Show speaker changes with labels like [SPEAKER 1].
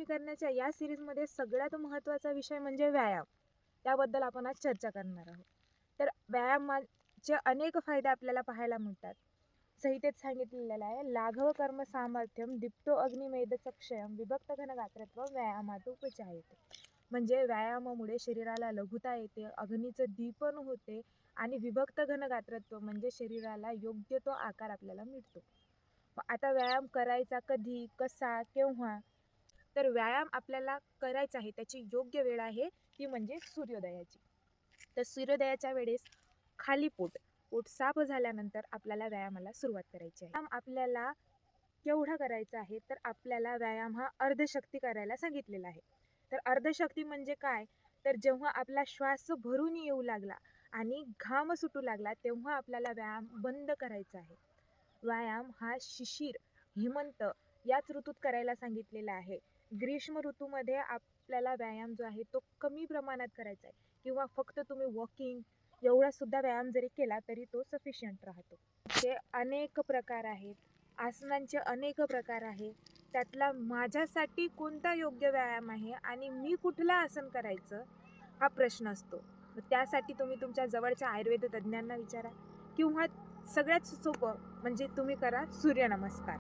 [SPEAKER 1] करण्याच्या या सिरीजमध्ये सगळ्यात महत्त्वाचा विषय म्हणजे व्यायाम. त्याबद्दल आपण आज चर्चा करणार आहोत. तर व्यायामाचे अनेक फायदे आपल्याला पाहायला मिळतात. संहितेत सांगितलेलं आहे, लाघव कर्म सामर्थ्यम दीप्तो अग्निमेध चक्षयम विभक्त घनगात्रत्व व्यायामात उपचायते. म्हणजे व्यायामामुळे शरीराला लघुता येते, अग्नीचं दीपन होते आणि विभक्त घनगात्रत्व म्हणजे शरीराला योग्य तो आकार आपल्याला मिळतो. आता व्यायाम करायचा कधी, कसा, केव्हा? तर व्यायाम आपल्याला करायचा आहे, त्याची योग्य वेळ आहे ती म्हणजे सूर्योदयाची. तर सूर्योदयाच्या वेळेस खाली पोट साफ झाल्यानंतर आपल्याला व्यायामाला सुरुवात करायची आहे. व्यायाम आपल्याला केवढा करायचा आहे, तर आपल्याला व्यायाम हा अर्धशक्ती करायला सांगितलेला आहे. तर अर्धशक्ती म्हणजे काय, तर जेव्हा आपला श्वास भरून येऊ लागला आणि घाम सुटू लागला तेव्हा आपल्याला व्यायाम बंद करायचा आहे. व्यायाम हा शिशिर, हेमंत याच ऋतूत करायला सांगितलेला आहे. ग्रीष्म ऋतूमध्ये आपल्याला व्यायाम जो आहे तो कमी प्रमाणात करायचा आहे किंवा फक्त तुम्ही वॉकिंग एवढा सुद्धा व्यायाम जरी केला तरी तो सफिशियंट राहतो. ते अनेक प्रकार आहेत, आसनांचे अनेक प्रकार आहेत. त्यातला माझ्यासाठी कोणता योग्य व्यायाम आहे आणि मी कुठलं आसन करायचं हा प्रश्न असतो. त्यासाठी तुम्ही तुमच्या जवळच्या आयुर्वेद तज्ज्ञांना विचारा किंवा सगळ्यात सोपं म्हणजे तुम्ही करा सूर्यनमस्कार.